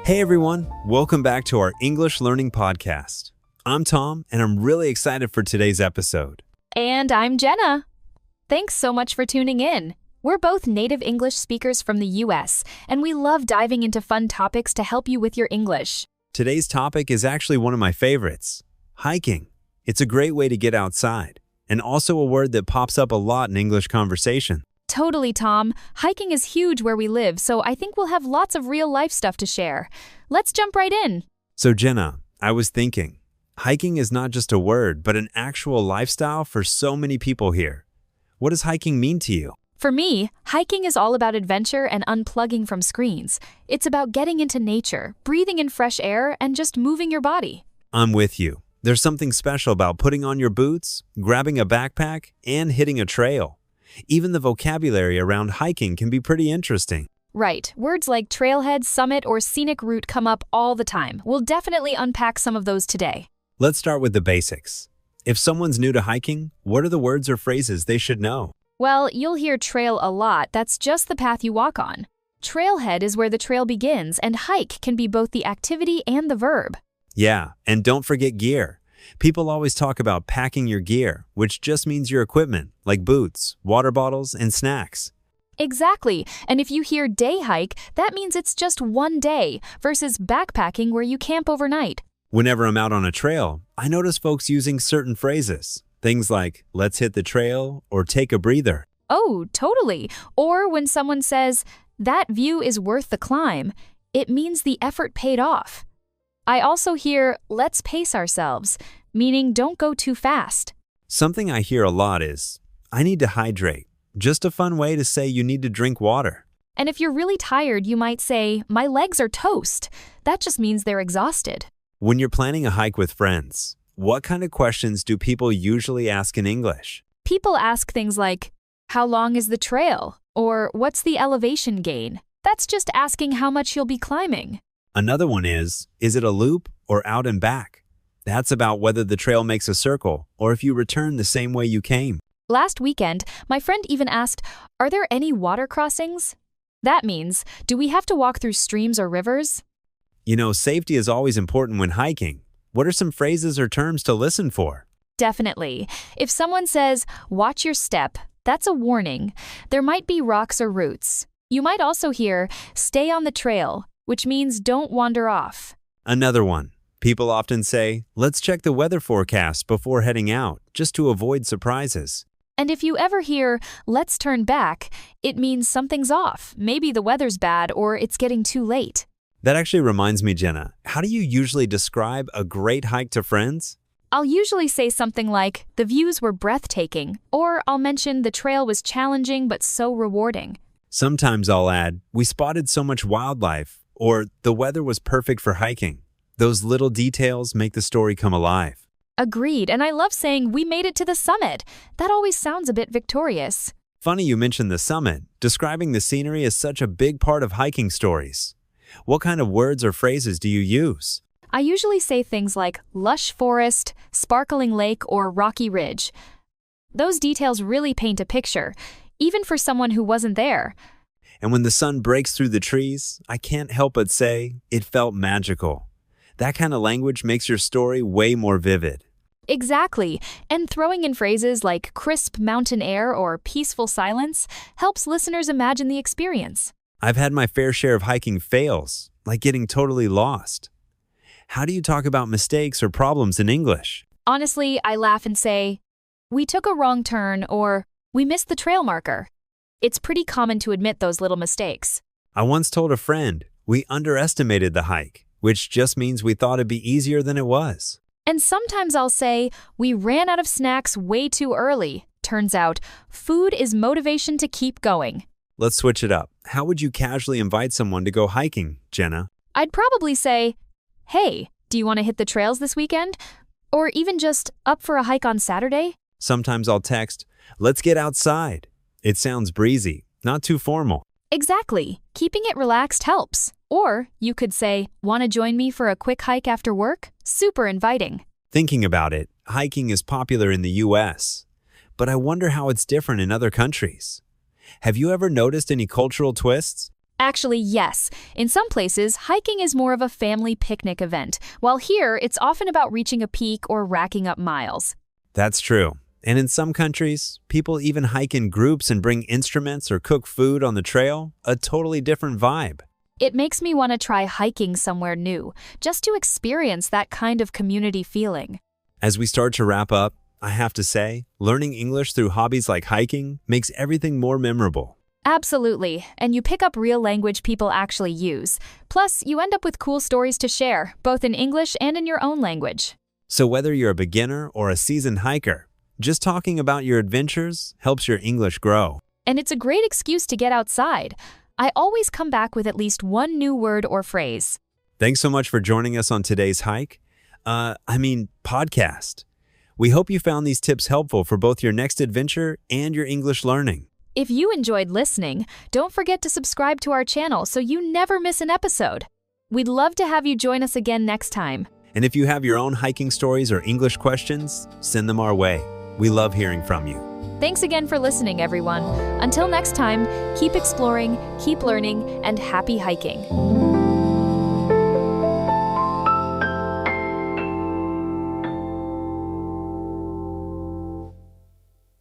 Hey everyone, welcome back to our English Learning Podcast. I'm Tom, and I'm really excited for today's episode. And I'm Jenna. Thanks so much for tuning in. We're both native English speakers from the US, and we love diving into fun topics to help you with your English. Today's topic is actually one of my favorites, hiking. It's a great way to get outside, and also a word that pops up a lot in English conversation. Totally, Tom. Hiking is huge where we live, so I think we'll have lots of real-life stuff to share. Let's jump right in. So Jenna, I was thinking, hiking is not just a word, but an actual lifestyle for so many people here. What does hiking mean to you? For me, hiking is all about adventure and unplugging from screens. It's about getting into nature, breathing in fresh air, and just moving your body. I'm with you. There's something special about putting on your boots, grabbing a backpack, and hitting a trail. Even the vocabulary around hiking can be pretty interesting. Right. Words like trailhead, summit, or scenic route come up all the time. We'll definitely unpack some of those today. Let's start with the basics. If someone's new to hiking, what are the words or phrases they should know? Well, you'll hear trail a lot. That's just the path you walk on. Trailhead is where the trail begins, and hike can be both the activity and the verb. Yeah, and don't forget gear. People always talk about packing your gear, which just means your equipment, like boots, water bottles, and snacks. Exactly. And if you hear day hike, that means it's just one day versus backpacking where you camp overnight. Whenever I'm out on a trail, I notice folks using certain phrases. Things like, let's hit the trail, or take a breather. Oh, totally. Or when someone says, that view is worth the climb, it means the effort paid off. I also hear, let's pace ourselves, meaning don't go too fast. Something I hear a lot is, I need to hydrate. Just a fun way to say you need to drink water. And if you're really tired, you might say, my legs are toast. That just means they're exhausted. When you're planning a hike with friends, what kind of questions do people usually ask in English? People ask things like, how long is the trail? Or what's the elevation gain? That's just asking how much you'll be climbing. Another one is it a loop or out and back? That's about whether the trail makes a circle or if you return the same way you came. Last weekend, my friend even asked, are there any water crossings? That means, do we have to walk through streams or rivers? You know, safety is always important when hiking. What are some phrases or terms to listen for? Definitely. If someone says, watch your step, that's a warning. There might be rocks or roots. You might also hear, stay on the trail, which means don't wander off. Another one. People often say, let's check the weather forecast before heading out, just to avoid surprises. And if you ever hear, let's turn back, it means something's off. Maybe the weather's bad or it's getting too late. That actually reminds me, Jenna, how do you usually describe a great hike to friends? I'll usually say something like, the views were breathtaking, or I'll mention the trail was challenging but so rewarding. Sometimes I'll add, we spotted so much wildlife, or the weather was perfect for hiking. Those little details make the story come alive. Agreed, and I love saying we made it to the summit. That always sounds a bit victorious. Funny you mentioned the summit. Describing the scenery is such a big part of hiking stories. What kind of words or phrases do you use? I usually say things like lush forest, sparkling lake, or rocky ridge. Those details really paint a picture, even for someone who wasn't there. And when the sun breaks through the trees, I can't help but say, it felt magical. That kind of language makes your story way more vivid. Exactly, and throwing in phrases like crisp mountain air or peaceful silence helps listeners imagine the experience. I've had my fair share of hiking fails, like getting totally lost. How do you talk about mistakes or problems in English? Honestly, I laugh and say, we took a wrong turn, or we missed the trail marker. It's pretty common to admit those little mistakes. I once told a friend we underestimated the hike, which just means we thought it'd be easier than it was. And sometimes I'll say, we ran out of snacks way too early. Turns out, food is motivation to keep going. Let's switch it up. How would you casually invite someone to go hiking, Jenna? I'd probably say, hey, do you want to hit the trails this weekend? Or even just up for a hike on Saturday? Sometimes I'll text, let's get outside. It sounds breezy, not too formal. Exactly. Keeping it relaxed helps. Or you could say, want to join me for a quick hike after work? Super inviting. Thinking about it, hiking is popular in the US, but I wonder how it's different in other countries. Have you ever noticed any cultural twists? Actually, yes. In some places, hiking is more of a family picnic event, while here, it's often about reaching a peak or racking up miles. That's true. And in some countries, people even hike in groups and bring instruments or cook food on the trail, a totally different vibe. It makes me want to try hiking somewhere new, just to experience that kind of community feeling. As we start to wrap up, I have to say, learning English through hobbies like hiking makes everything more memorable. Absolutely, and you pick up real language people actually use. Plus, you end up with cool stories to share, both in English and in your own language. So whether you're a beginner or a seasoned hiker, just talking about your adventures helps your English grow. And it's a great excuse to get outside. I always come back with at least one new word or phrase. Thanks so much for joining us on today's podcast. We hope you found these tips helpful for both your next adventure and your English learning. If you enjoyed listening, don't forget to subscribe to our channel so you never miss an episode. We'd love to have you join us again next time. And if you have your own hiking stories or English questions, send them our way. We love hearing from you. Thanks again for listening, everyone. Until next time, keep exploring, keep learning, and happy hiking.